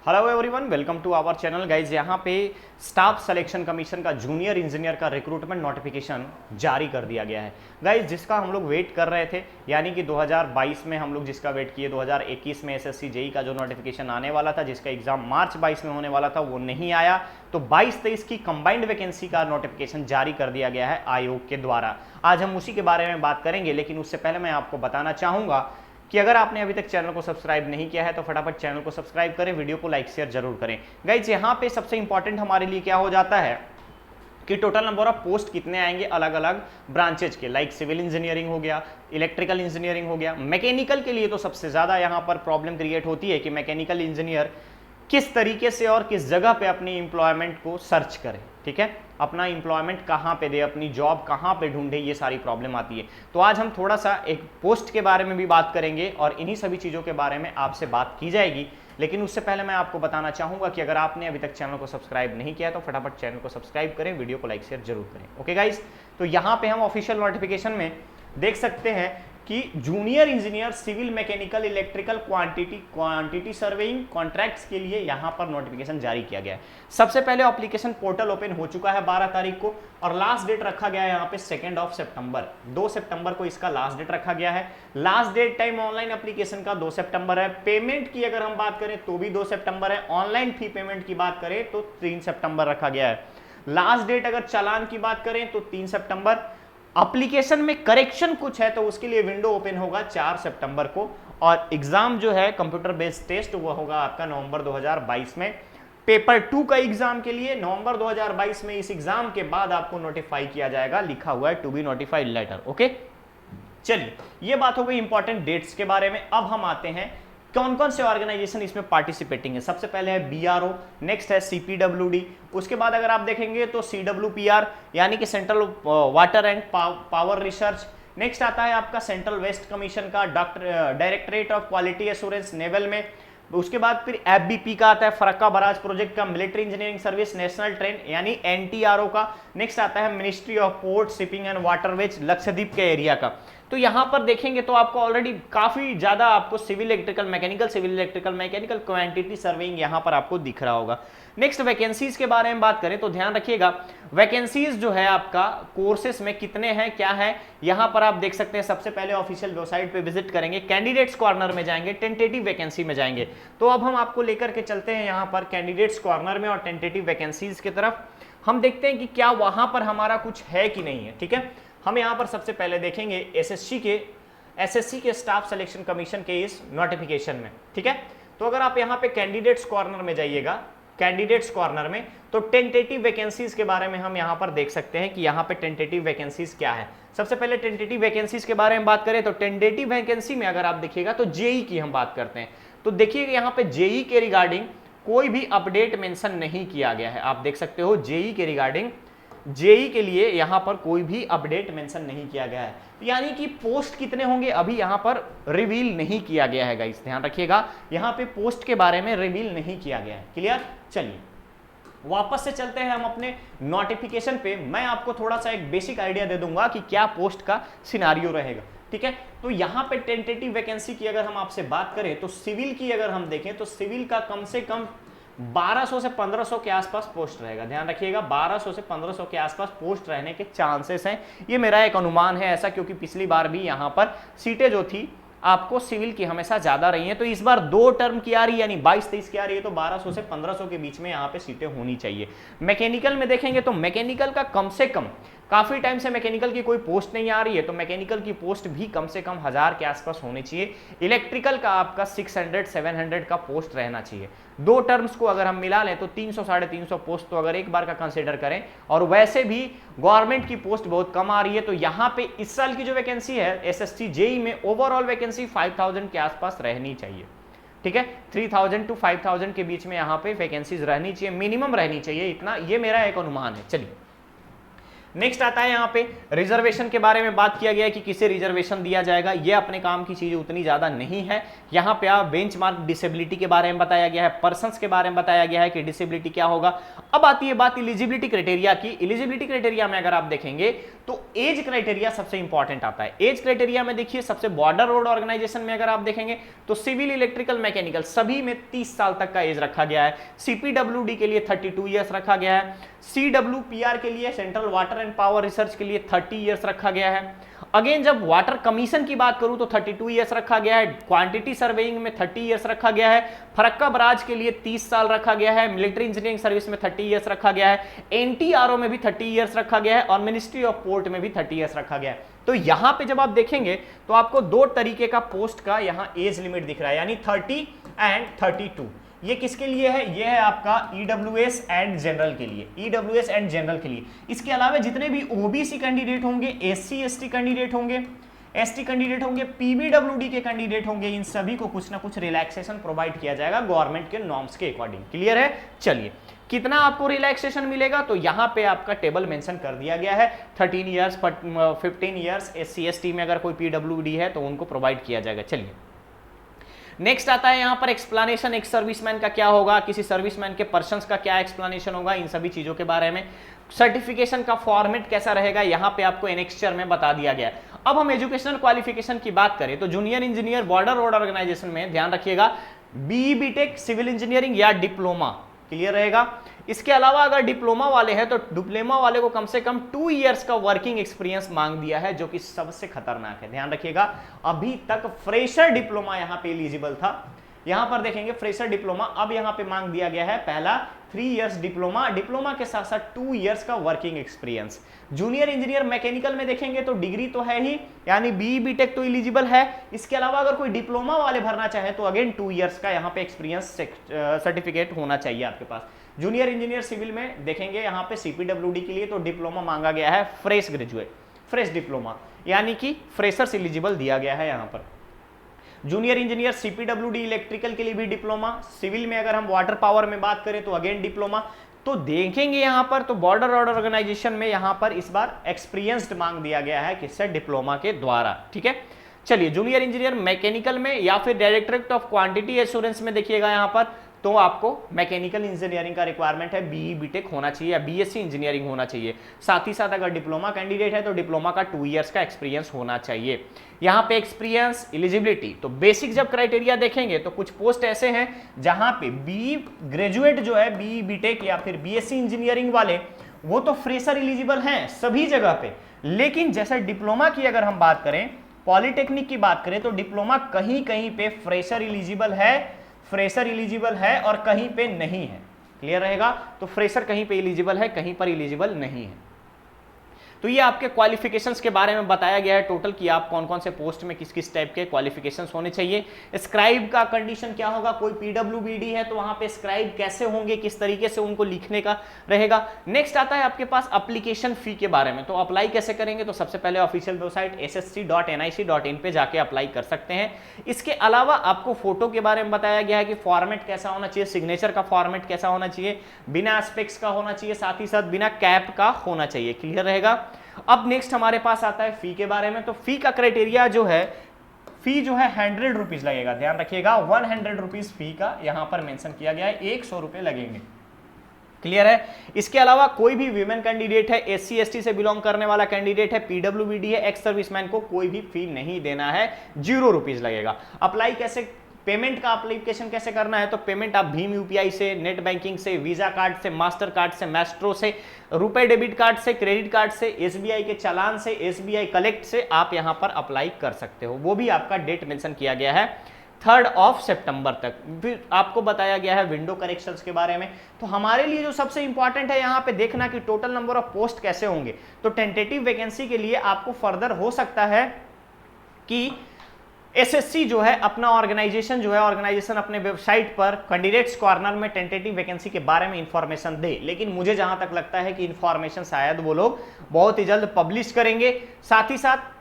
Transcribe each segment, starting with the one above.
Hello everyone, welcome to our channel guys. यहाँ पे staff selection commission का junior engineer का रिक्रूटमेंट नोटिफिकेशन जारी कर दिया गया है गाइज, जिसका हम लोग वेट कर रहे थे। यानी कि 2022 में हम लोग जिसका वेट किए, 2021 में एसएससी जेई का जो नोटिफिकेशन आने वाला था, जिसका एग्जाम मार्च 22 में होने वाला था, वो नहीं आया। तो 22-23 की कंबाइंड वैकेंसी का नोटिफिकेशन जारी कर दिया गया है आयोग के द्वारा। आज हम उसी के बारे में बात करेंगे, लेकिन उससे पहले मैं आपको बताना चाहूँगा कि अगर आपने अभी तक चैनल को सब्सक्राइब नहीं किया है तो फटाफट चैनल को सब्सक्राइब करें, वीडियो को लाइक शेयर जरूर करें। गाइज यहाँ पे सबसे इंपॉर्टेंट हमारे लिए क्या हो जाता है कि टोटल नंबर ऑफ पोस्ट कितने आएंगे अलग अलग ब्रांचेज के, लाइक सिविल इंजीनियरिंग हो गया, इलेक्ट्रिकल इंजीनियरिंग हो गया। मैकेनिकल के लिए तो सबसे ज़्यादा यहाँ पर प्रॉब्लम क्रिएट होती है कि मैकेनिकल इंजीनियर किस तरीके से और किस जगह पे अपनी एम्प्लॉयमेंट को सर्च करें, ठीक है, अपना एम्प्लॉयमेंट कहाँ पे दे, अपनी जॉब कहाँ पे ढूंढे, ये सारी प्रॉब्लम आती है। तो आज हम थोड़ा सा एक पोस्ट के बारे में भी बात करेंगे और इन्हीं सभी चीज़ों के बारे में आपसे बात की जाएगी। लेकिन उससे पहले मैं आपको बताना चाहूँगा कि अगर आपने अभी तक चैनल को सब्सक्राइब नहीं किया है तो फटाफट चैनल को सब्सक्राइब करें, वीडियो को लाइक शेयर जरूर करें। ओके गाइज, तो यहाँ पे हम ऑफिशियल नोटिफिकेशन में देख सकते हैं कि junior engineer civil mechanical electrical quantity surveying contracts के लिए यहां पर नोटिफिकेशन जारी किया गया है। सबसे पहले एप्लीकेशन पोर्टल ओपन हो चुका है 12 तारीख को और लास्ट डेट रखा गया है यहां पे 2 सितंबर। 2 सितंबर को इसका लास्ट डेट रखा गया है। Last date time online application का 2 सितंबर है। पेमेंट की अगर हम बात करें तो भी 2 सितंबर है। ऑनलाइन फी पेमेंट की बात करें तो 3 सितंबर रखा गया है। लास्ट डेट अगर चालान की बात करें तो 3 सितंबर। एप्लीकेशन में करेक्शन कुछ है तो उसके लिए विंडो ओपन होगा 4 सितंबर को और एग्जाम जो है कंप्यूटर बेस्ड टेस्ट वो होगा आपका नवंबर 2022 में। पेपर 2 का एग्जाम के लिए नवंबर 2022 में इस एग्जाम के बाद आपको नोटिफाई किया जाएगा, लिखा हुआ है to be notified letter. Okay, चलिए ये बात हो गई इंपॉर्टेंट डेट्स के बारे में। अब हम आते हैं कौन कौन से ऑर्गेनाइजेशन इसमें पार्टिसिपेटिंग है। सबसे पहले है बीआरओ, नेक्स्ट है सीपीडब्ल्यूडी, उसके बाद अगर आप देखेंगे तो सीडब्ल्यूपीआर यानी कि central water and power research. Next आता है आपका सेंट्रल वेस्ट कमीशन का directorate of quality assurance naval में। उसके बाद फिर एफबीपी का आता है फरक्का बराज प्रोजेक्ट का, military engineering service national train यानी एनटीआरओ का। नेक्स्ट आता है ministry of port shipping and waterways Lakshadweep के एरिया का। तो यहां पर देखेंगे तो आपको ऑलरेडी काफी ज्यादा आपको civil electrical mechanical quantity surveying यहां पर आपको दिख रहा होगा। नेक्स्ट वैकेंसीज के बारे में बात करें तो ध्यान रखिएगा, वैकेंसीज जो है आपका कोर्सेस में कितने हैं क्या है यहां पर आप देख सकते हैं। सबसे पहले ऑफिशियल वेबसाइट पे विजिट करेंगे, कैंडिडेट्स कॉर्नर में जाएंगे, टेंटेटिव वैकेंसी में जाएंगे। तो अब हम आपको लेकर के चलते हैं यहां पर कैंडिडेट्स कॉर्नर में और टेंटेटिव वैकेंसीज की तरफ। हम देखते हैं कि क्या वहां पर हमारा कुछ है कि नहीं है, ठीक है। हम यहां पर सबसे पहले देखेंगे एसएससी के स्टाफ सिलेक्शन कमीशन के इस नोटिफिकेशन में, ठीक है। तो अगर आप यहां पे कैंडिडेट्स कॉर्नर में जाइएगा, कैंडिडेट्स कॉर्नर में तो टेंटेटिव वैकेंसीज के बारे में हम यहां पर देख सकते हैं कि यहां पे टेंटेटिव वैकेंसीज क्या है। सबसे पहले टेंटेटिव वैकेंसीज के बारे में बात करें तो टेंटेटिव वैकेंसी में अगर आप देखिएगा तो जेई की हम बात करते हैं। तो देखिए यहां पे जेई के रिगार्डिंग कोई भी अपडेट मेंशन नहीं किया गया है। आप देख सकते हो जेई के रिगार्डिंग, जेई के लिए यहां पर कोई भी अपडेट मेंशन नहीं किया गया है, यानी कि पोस्ट कितने होंगे अभी यहां पर रिवील नहीं किया गया है। गाइस ध्यान रखिएगा, यहां पे पोस्ट के बारे में रिवील नहीं किया गया है। क्लियर, चलिए वापस से चलते हैं हम अपने नोटिफिकेशन पे। मैं आपको थोड़ा सा एक बेसिक आइडिया दे दूंगा कि क्या पोस्ट का सिनारियो रहेगा, ठीक है। तो यहां पे टेंटेटिव वैकेंसी की अगर हम आपसे बात करें तो सिविल की अगर हम देखें तो सिविल का कम से कम 1200 से 1500 के आसपास पोस्ट रहेगा। ध्यान रखिएगा 1200 से 1500 के आसपास पोस्ट रहने के चांसेस हैं। ये मेरा एक अनुमान है ऐसा, क्योंकि पिछली बार भी यहां पर सीटें जो थी आपको सिविल की हमेशा ज्यादा रही हैं। तो इस बार 2 टर्म की आ रही है यानी 22-23 की आ रही है, तो 1200 से 1500 के बीच में यहाँ पे सीटें होनी चाहिए। मैकेनिकल में देखेंगे तो मैकेनिकल का कम से कम, काफी टाइम से मैकेनिकल की कोई पोस्ट नहीं आ रही है, तो मैकेनिकल की पोस्ट भी कम से कम 1000 के आसपास होनी चाहिए। इलेक्ट्रिकल का आपका 600-700 का पोस्ट रहना चाहिए। 2 टर्म्स को अगर हम मिला लें तो 300-350 पोस्ट तो अगर एक बार का कंसिडर करें, और वैसे भी गवर्नमेंट की पोस्ट बहुत कम आ रही है। तो यहाँ पे इस साल की जो वैकेंसी है एसएससी जेई में ओवरऑल वैकेंसी 5000 के आसपास रहनी चाहिए, ठीक है। 3000 to 5000 के बीच में यहाँ पे वैकेंसीज रहनी चाहिए, मिनिमम रहनी चाहिए, इतना ये मेरा एक अनुमान है। चलिए नेक्स्ट आता है यहाँ पे रिजर्वेशन के बारे में बात किया गया है कि किसे रिजर्वेशन दिया जाएगा। ये अपने काम की चीजें उतनी ज्यादा नहीं है। यहाँ पे आप बेंचमार्क डिसेबिलिटी के बारे में बताया गया है, पर्सन्स के बारे में बताया गया है कि डिसेबिलिटी क्या होगा। अब आती है बात इलिजिबिलिटी क्राइटेरिया की। इलिजिबिलिटी क्राइटेरिया में अगर आप देखेंगे तो एज क्राइटेरिया सबसे इंपॉर्टेंट आता है। एज क्राइटेरिया में देखिए सबसे बॉर्डर रोड ऑर्गेनाइजेशन में अगर आप देखेंगे तो सिविल, इलेक्ट्रिकल, मैकेनिकल सभी में 30 साल तक का एज रखा गया है। सीपीडब्ल्यूडी के लिए 32 ईयर्स रखा गया है। सीडब्ल्यूपीआर के लिए, central water and power research के लिए 30 ईयर्स रखा गया है। अगेन जब वाटर कमीशन की बात करूं तो 32 ईयर्स रखा गया है। क्वांटिटी सर्वेइंग में 30 ईयर्स रखा गया है। फरक्का बराज के लिए 30 साल रखा गया है। मिलिट्री इंजीनियरिंग सर्विस में 30 ईयर्स रखा गया है। एनटीआरओ में भी 30 ईयर्स रखा गया है और मिनिस्ट्री ऑफ पोर्ट में भी 30 ईयर्स रखा गया है। तो यहां पे जब आप देखेंगे तो आपको दो तरीके का पोस्ट का यहां एज लिमिट दिख रहा है, यानी 30 एंड 32। ये किसके लिए है? ये है आपका ईडब्ल्यूएस एंड जनरल के लिए, ईडब्ल्यूएस एंड जनरल के लिए। इसके अलावा जितने भी ओबीसी कैंडिडेट होंगे, एससी एसटी कैंडिडेट होंगे, एसटी कैंडिडेट होंगे, पीबीडब्ल्यूडी के कैंडिडेट होंगे, इन सभी को कुछ ना कुछ रिलैक्सेशन प्रोवाइड किया जाएगा गवर्नमेंट के नॉर्म्स के अकॉर्डिंग। क्लियर है? चलिए, कितना आपको रिलैक्सेशन मिलेगा तो यहां पे आपका टेबल मेंशन कर दिया गया है। 13 ईयर्स, 15 ईयर्स एससी एसटी में अगर कोई पीडब्ल्यूडी है तो उनको प्रोवाइड किया जाएगा। चलिए, नेक्स्ट आता है यहां पर एक्सप्लेनेशन, एक सर्विसमैन का क्या होगा, किसी सर्विसमैन के पर्सन्स का क्या एक्सप्लेनेशन होगा, इन सभी चीजों के बारे में। सर्टिफिकेशन का फॉर्मेट कैसा रहेगा यहां पे आपको एनेक्स्चर में बता दिया गया है। अब हम एजुकेशनल क्वालिफिकेशन की बात करें तो junior engineer border road organisation में ध्यान रखिएगा बीई बीटेक सिविल इंजीनियरिंग या डिप्लोमा क्लियर रहेगा। इसके अलावा अगर डिप्लोमा वाले हैं तो डिप्लोमा वाले को कम से कम 2 इयर्स का वर्किंग एक्सपीरियंस मांग दिया है, जो कि सबसे खतरनाक है। ध्यान रखिएगा, अभी तक फ्रेशर डिप्लोमा यहां पे एलिजिबल था। यहां पर देखेंगे फ्रेशर डिप्लोमा, अब यहां पे मांग दिया गया है पहला 3 इयर्स डिप्लोमा, डिप्लोमा के साथ साथ 2 इयर्स का working experience. Junior engineer mechanical में देखेंगे तो डिग्री तो है ही, यानी बीई बीटेक तो एलिजिबल है। इसके अलावा अगर कोई डिप्लोमा वाले भरना चाहे तो अगेन 2 इयर्स का यहाँ पे एक्सपीरियंस सर्टिफिकेट होना चाहिए आपके पास। जूनियर इंजीनियर सिविल में देखेंगे यहाँ पे सीपीडब्ल्यूडी के लिए तो डिप्लोमा मांगा गया है, फ्रेश ग्रेजुएट, फ्रेश डिप्लोमा, यानी कि फ्रेशर्स एलिजिबल दिया गया है यहाँ पर। जूनियर इंजीनियर सीपीडब्ल्यूडी इलेक्ट्रिकल के लिए भी डिप्लोमा, सिविल में अगर हम वाटर पावर में बात करें तो अगेन डिप्लोमा। तो देखेंगे यहां पर तो बॉर्डर रोड ऑर्गेनाइजेशन में यहां पर इस बार एक्सपीरियंस्ड मांग दिया गया है किससे? डिप्लोमा के द्वारा। ठीक है, चलिए, जूनियर इंजीनियर मैकेनिकल में या फिर डायरेक्टरेट ऑफ क्वांटिटी एश्योरेंस में देखिएगा यहां पर तो आपको मैकेनिकल इंजीनियरिंग का रिक्वायरमेंट है, बीई बीटेक होना चाहिए या बीएससी इंजीनियरिंग होना चाहिए। साथ ही साथ अगर डिप्लोमा कैंडिडेट है तो डिप्लोमा का 2 इयर्स का एक्सपीरियंस होना चाहिए। यहाँ पे एक्सपीरियंस, एलिजिबिलिटी, तो बेसिक जब क्राइटेरिया देखेंगे तो कुछ पोस्ट ऐसे हैं जहां पे बीई ग्रेजुएट जो है, बीई बीटेक या फिर बीएससी इंजीनियरिंग वाले, वो तो फ्रेशर एलिजिबल हैं सभी जगह पे। लेकिन जैसे डिप्लोमा की अगर हम बात करें, पॉलिटेक्निक की बात करें तो डिप्लोमा कहीं कहीं पे फ्रेशर एलिजिबल है, फ्रेशर एलिजिबल है और कहीं पे नहीं है। क्लियर रहेगा? तो फ्रेशर कहीं पे एलिजिबल है, कहीं पर एलिजिबल नहीं है। तो ये आपके क्वालिफिकेशंस के बारे में बताया गया है टोटल कि आप कौन कौन से पोस्ट में किस किस टाइप के क्वालिफिकेशंस होने चाहिए। स्क्राइब का कंडीशन क्या होगा, कोई पीडब्ल्यूबीडी है तो वहां पे स्क्राइब कैसे होंगे, किस तरीके से उनको लिखने का रहेगा। नेक्स्ट आता है आपके पास एप्लीकेशन फी के बारे में, तो अप्लाई कैसे करेंगे, तो सबसे पहले ऑफिशियल वेबसाइट ssc.nic.in पे जाके अप्लाई कर सकते हैं। इसके अलावा आपको फोटो के बारे में बताया गया है कि फॉर्मेट कैसा होना चाहिए, सिग्नेचर का फॉर्मेट कैसा होना चाहिए, बिना एस्पेक्ट्स का होना चाहिए, साथ ही साथ बिना कैप का होना चाहिए। क्लियर रहेगा? अब नेक्स्ट हमारे पास आता है फी के बारे में, तो फी का क्राइटेरिया जो है, फी जो है 100 रुपीज लगेगा। ध्यान रखिएगा, 100 रुपीज फी का यहां पर मेंशन किया गया है, 100 रुपए लगेंगे। क्लियर है? इसके अलावा कोई भी वीमेन कैंडिडेट है, एससी एसटी से बिलोंग करने वाला कैंडिडेट है, पीडब्ल्यूबीडी है, एक्स सर्विसमैन को कोई भी फी नहीं देना है, 0 रुपीज लगेगा। अप्लाई कैसे, पेमेंट का एप्लीकेशन कैसे करना है, तो पेमेंट आप भीम यूपीआई से, नेट बैंकिंग से, वीजा कार्ड से, मास्टर कार्ड से, मैस्ट्रो से, रुपए डेबिट कार्ड से, क्रेडिट कार्ड से, एसबीआई के चालान से, एसबीआई कलेक्ट से आप यहां पर अप्लाई कर सकते हो। वो भी आपका डेट मेंशन किया गया है 3 सितंबर तक। फिर आपको बताया गया है विंडो करेक्शंस के बारे में। तो हमारे लिए जो सबसे इंपॉर्टेंट है यहाँ पे देखना कि टोटल नंबर ऑफ पोस्ट कैसे होंगे। तो टेंटेटिव वैकेंसी के लिए आपको फर्दर हो सकता है कि एसएससी जो है अपना ऑर्गेनाइजेशन जो है, ऑर्गेनाइजेशन अपने वेबसाइट पर कैंडिडेट्स कॉर्नर में टेंटेटिव वैकेंसी के बारे में इंफॉर्मेशन दे, लेकिन मुझे जहां तक लगता है कि इंफॉर्मेशन शायद वो लोग बहुत ही जल्द पब्लिश करेंगे। साथ ही साथ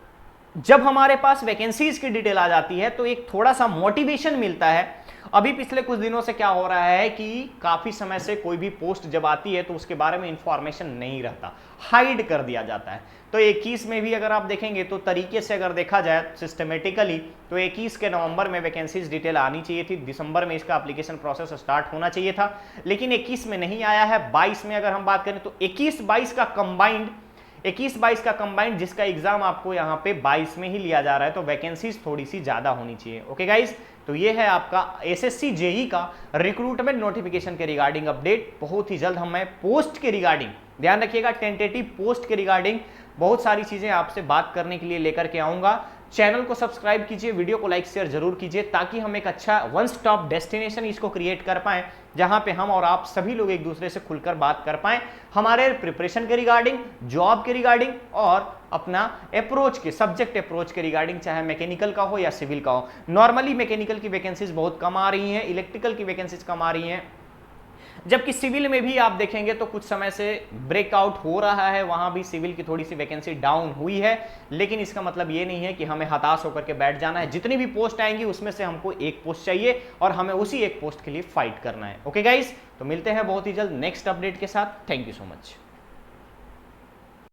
जब हमारे पास वैकेंसीज की डिटेल आ जाती है तो एक थोड़ा सा मोटिवेशन मिलता है अभी पिछले कुछ दिनों से क्या हो रहा है कि काफी समय से कोई भी पोस्ट जब आती है तो उसके बारे में इंफॉर्मेशन नहीं रहता, हाइड कर दिया जाता है। तो 21 में भी अगर आप देखेंगे तो तरीके से अगर देखा जाए सिस्टमेटिकली तो 21 के नवंबर में वैकेंसीज डिटेल आनी चाहिए थी, दिसंबर में इसका एप्लीकेशन प्रोसेस स्टार्ट होना चाहिए था, लेकिन 21 में नहीं आया है। 22 में अगर हम बात करें तो 21-22 का कंबाइंड जिसका एग्जाम आपको यहाँ पे 22 में ही लिया जा रहा है, तो वैकेंसीज थोड़ी सी ज्यादा होनी चाहिए। ओके गाइज, तो ये है आपका एसएससी जेई का रिक्रूटमेंट नोटिफिकेशन के रिगार्डिंग अपडेट। बहुत ही जल्द मैं पोस्ट के रिगार्डिंग, ध्यान रखिएगा, टेंटेटिव पोस्ट के रिगार्डिंग बहुत सारी चीजें आपसे बात करने के लिए लेकर के आऊंगा। चैनल को सब्सक्राइब कीजिए, वीडियो को लाइक शेयर जरूर कीजिए, ताकि हम एक अच्छा वन स्टॉप डेस्टिनेशन इसको क्रिएट कर पाएं, जहां पे हम और आप सभी लोग एक दूसरे से खुलकर बात कर पाएं, हमारे प्रिपरेशन के रिगार्डिंग, जॉब के रिगार्डिंग और अपना अप्रोच के सब्जेक्ट अप्रोच के रिगार्डिंग, चाहे मैकेनिकल का हो या सिविल का हो। नॉर्मली मैकेनिकल की वैकेंसीज बहुत कम आ रही हैं, इलेक्ट्रिकल की वैकेंसीज कम आ रही हैं, जबकि सिविल में भी आप देखेंगे तो कुछ समय से ब्रेकआउट हो रहा है, वहां भी सिविल की थोड़ी सी वैकेंसी डाउन हुई है। लेकिन इसका मतलब ये नहीं है कि हमें हताश होकर के बैठ जाना है। जितनी भी पोस्ट आएंगी उसमें से हमको एक पोस्ट चाहिए और हमें उसी एक पोस्ट के लिए फाइट करना है। ओके गाइस, तो मिलते हैं बहुत ही जल्द नेक्स्ट अपडेट के साथ। Thank you so much.